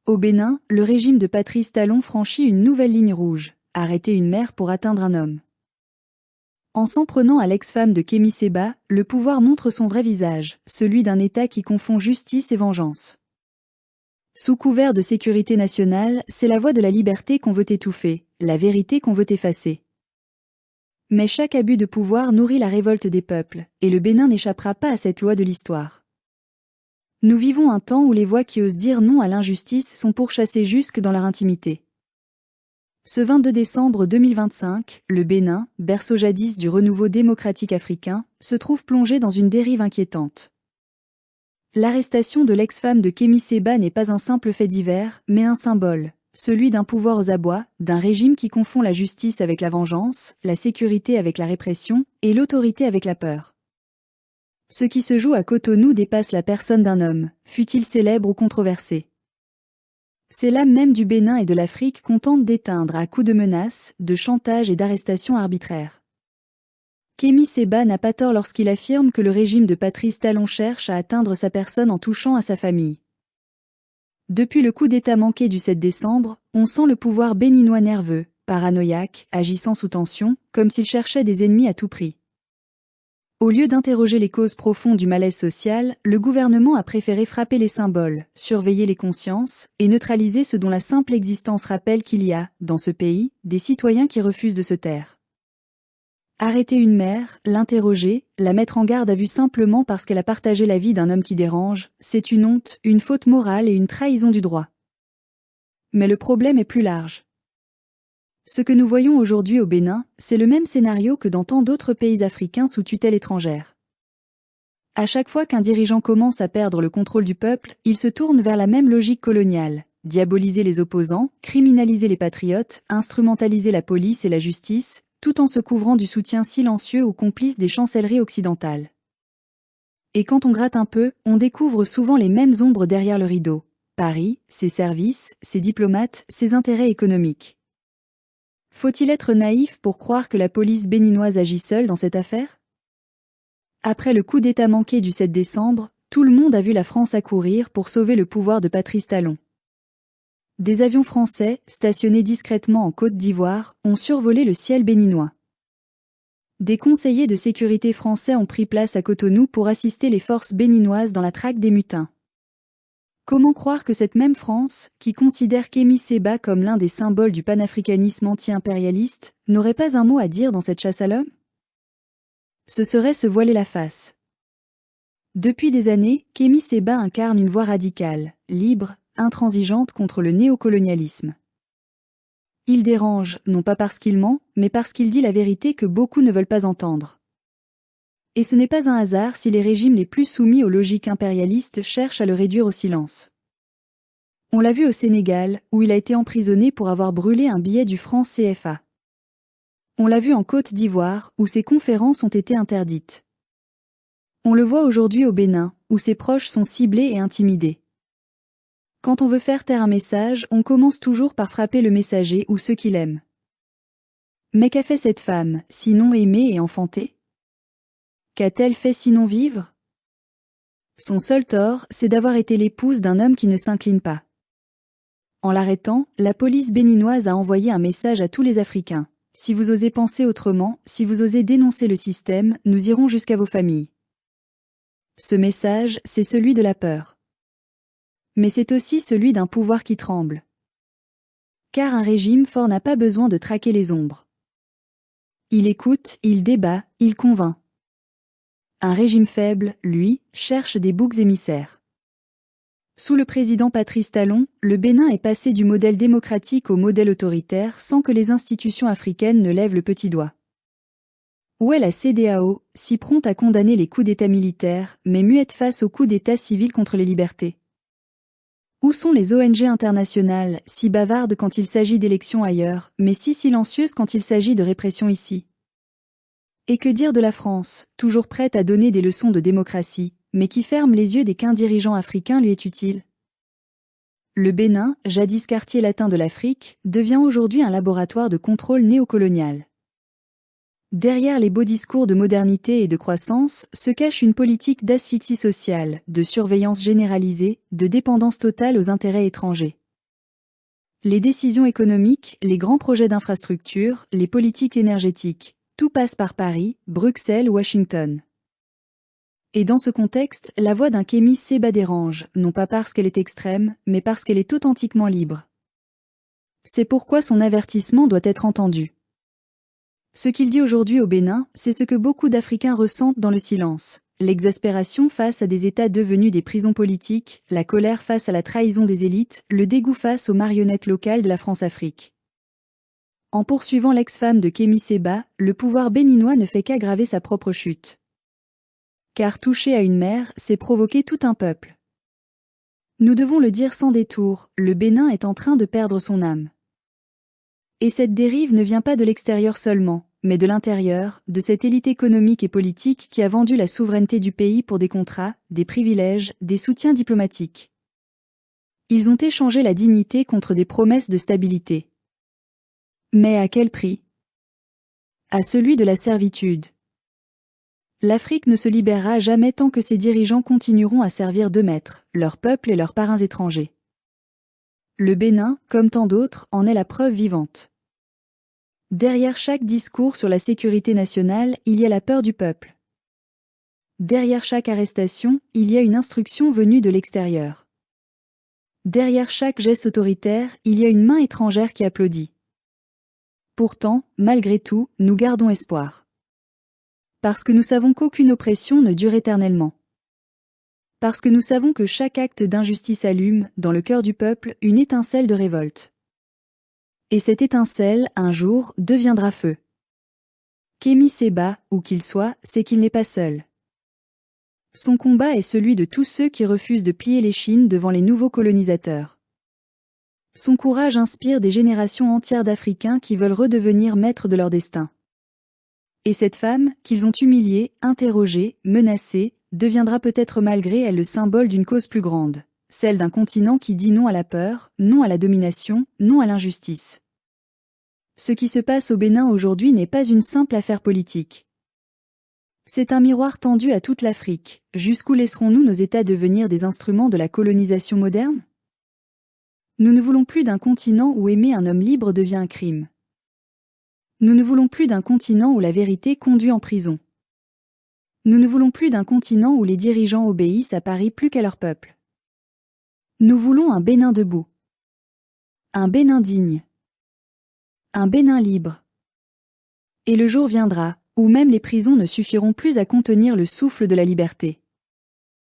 Au Bénin, le régime de Patrice Talon franchit une nouvelle ligne rouge, arrêter une mère pour atteindre un homme. En s'en prenant à l'ex-femme de Kémi Séba, le pouvoir montre son vrai visage, celui d'un État qui confond justice et vengeance. Sous couvert de sécurité nationale, c'est la voix de la liberté qu'on veut étouffer, la vérité qu'on veut effacer. Mais chaque abus de pouvoir nourrit la révolte des peuples, et le Bénin n'échappera pas à cette loi de l'histoire. Nous vivons un temps où les voix qui osent dire non à l'injustice sont pourchassées jusque dans leur intimité. Ce 22 décembre 2025, le Bénin, berceau jadis du renouveau démocratique africain, se trouve plongé dans une dérive inquiétante. L'arrestation de l'ex-femme de Kémi Séba n'est pas un simple fait divers, mais un symbole, celui d'un pouvoir aux abois, d'un régime qui confond la justice avec la vengeance, la sécurité avec la répression, et l'autorité avec la peur. Ce qui se joue à Cotonou dépasse la personne d'un homme, fût-il célèbre ou controversé. C'est l'âme même du Bénin et de l'Afrique qu'on tente d'éteindre à coups de menaces, de chantage et d'arrestations arbitraires. Kémi Séba n'a pas tort lorsqu'il affirme que le régime de Patrice Talon cherche à atteindre sa personne en touchant à sa famille. Depuis le coup d'État manqué du 7 décembre, on sent le pouvoir béninois nerveux, paranoïaque, agissant sous tension, comme s'il cherchait des ennemis à tout prix. Au lieu d'interroger les causes profondes du malaise social, le gouvernement a préféré frapper les symboles, surveiller les consciences, et neutraliser ce dont la simple existence rappelle qu'il y a, dans ce pays, des citoyens qui refusent de se taire. Arrêter une mère, l'interroger, la mettre en garde à vue simplement parce qu'elle a partagé la vie d'un homme qui dérange, c'est une honte, une faute morale et une trahison du droit. Mais le problème est plus large. Ce que nous voyons aujourd'hui au Bénin, c'est le même scénario que dans tant d'autres pays africains sous tutelle étrangère. À chaque fois qu'un dirigeant commence à perdre le contrôle du peuple, il se tourne vers la même logique coloniale, diaboliser les opposants, criminaliser les patriotes, instrumentaliser la police et la justice, tout en se couvrant du soutien silencieux ou complice des chancelleries occidentales. Et quand on gratte un peu, on découvre souvent les mêmes ombres derrière le rideau. Paris, ses services, ses diplomates, ses intérêts économiques. Faut-il être naïf pour croire que la police béninoise agit seule dans cette affaire? Après le coup d'État manqué du 7 décembre, tout le monde a vu la France accourir pour sauver le pouvoir de Patrice Talon. Des avions français, stationnés discrètement en Côte d'Ivoire, ont survolé le ciel béninois. Des conseillers de sécurité français ont pris place à Cotonou pour assister les forces béninoises dans la traque des mutins. Comment croire que cette même France, qui considère Kémi Séba comme l'un des symboles du panafricanisme anti-impérialiste, n'aurait pas un mot à dire dans cette chasse à l'homme? Ce serait se voiler la face. Depuis des années, Kémi Séba incarne une voix radicale, libre, intransigeante contre le néocolonialisme. Il dérange, non pas parce qu'il ment, mais parce qu'il dit la vérité que beaucoup ne veulent pas entendre. Et ce n'est pas un hasard si les régimes les plus soumis aux logiques impérialistes cherchent à le réduire au silence. On l'a vu au Sénégal, où il a été emprisonné pour avoir brûlé un billet du franc CFA. On l'a vu en Côte d'Ivoire, où ses conférences ont été interdites. On le voit aujourd'hui au Bénin, où ses proches sont ciblés et intimidés. Quand on veut faire taire un message, on commence toujours par frapper le messager ou ceux qui l'aiment. Mais qu'a fait cette femme, sinon aimer et enfanter? Qu'a-t-elle fait sinon vivre? Son seul tort, c'est d'avoir été l'épouse d'un homme qui ne s'incline pas. En l'arrêtant, la police béninoise a envoyé un message à tous les Africains. Si vous osez penser autrement, si vous osez dénoncer le système, nous irons jusqu'à vos familles. Ce message, c'est celui de la peur. Mais c'est aussi celui d'un pouvoir qui tremble. Car un régime fort n'a pas besoin de traquer les ombres. Il écoute, il débat, il convainc. Un régime faible, lui, cherche des boucs émissaires. Sous le président Patrice Talon, le Bénin est passé du modèle démocratique au modèle autoritaire sans que les institutions africaines ne lèvent le petit doigt. Où est la CEDEAO, si prompte à condamner les coups d'État militaires, mais muette face aux coups d'État civils contre les libertés? Où sont les ONG internationales, si bavardes quand il s'agit d'élections ailleurs, mais si silencieuses quand il s'agit de répression ici? Et que dire de la France, toujours prête à donner des leçons de démocratie, mais qui ferme les yeux dès qu'un dirigeant africain lui est utile? Le Bénin, jadis quartier latin de l'Afrique, devient aujourd'hui un laboratoire de contrôle néocolonial. Derrière les beaux discours de modernité et de croissance se cache une politique d'asphyxie sociale, de surveillance généralisée, de dépendance totale aux intérêts étrangers. Les décisions économiques, les grands projets d'infrastructure, les politiques énergétiques, tout passe par Paris, Bruxelles, Washington. Et dans ce contexte, la voix d'un Kémy Séba dérange, non pas parce qu'elle est extrême, mais parce qu'elle est authentiquement libre. C'est pourquoi son avertissement doit être entendu. Ce qu'il dit aujourd'hui au Bénin, c'est ce que beaucoup d'Africains ressentent dans le silence. L'exaspération face à des États devenus des prisons politiques, la colère face à la trahison des élites, le dégoût face aux marionnettes locales de la France-Afrique. En poursuivant l'ex-femme de Kémy Séba, le pouvoir béninois ne fait qu'aggraver sa propre chute. Car toucher à une mère, c'est provoquer tout un peuple. Nous devons le dire sans détour, le Bénin est en train de perdre son âme. Et cette dérive ne vient pas de l'extérieur seulement, mais de l'intérieur, de cette élite économique et politique qui a vendu la souveraineté du pays pour des contrats, des privilèges, des soutiens diplomatiques. Ils ont échangé la dignité contre des promesses de stabilité. Mais à quel prix? À celui de la servitude. L'Afrique ne se libérera jamais tant que ses dirigeants continueront à servir de maîtres, leur peuple et leurs parrains étrangers. Le Bénin, comme tant d'autres, en est la preuve vivante. Derrière chaque discours sur la sécurité nationale, il y a la peur du peuple. Derrière chaque arrestation, il y a une instruction venue de l'extérieur. Derrière chaque geste autoritaire, il y a une main étrangère qui applaudit. Pourtant, malgré tout, nous gardons espoir. Parce que nous savons qu'aucune oppression ne dure éternellement. Parce que nous savons que chaque acte d'injustice allume, dans le cœur du peuple, une étincelle de révolte. Et cette étincelle, un jour, deviendra feu. Kémy Séba, où qu'il soit, c'est qu'il n'est pas seul. Son combat est celui de tous ceux qui refusent de plier l'échine devant les nouveaux colonisateurs. Son courage inspire des générations entières d'Africains qui veulent redevenir maîtres de leur destin. Et cette femme, qu'ils ont humiliée, interrogée, menacée, deviendra peut-être malgré elle le symbole d'une cause plus grande, celle d'un continent qui dit non à la peur, non à la domination, non à l'injustice. Ce qui se passe au Bénin aujourd'hui n'est pas une simple affaire politique. C'est un miroir tendu à toute l'Afrique. Jusqu'où laisserons-nous nos États devenir des instruments de la colonisation moderne? Nous ne voulons plus d'un continent où aimer un homme libre devient un crime. Nous ne voulons plus d'un continent où la vérité conduit en prison. Nous ne voulons plus d'un continent où les dirigeants obéissent à Paris plus qu'à leur peuple. Nous voulons un Bénin debout. Un Bénin digne. Un Bénin libre. Et le jour viendra, où même les prisons ne suffiront plus à contenir le souffle de la liberté.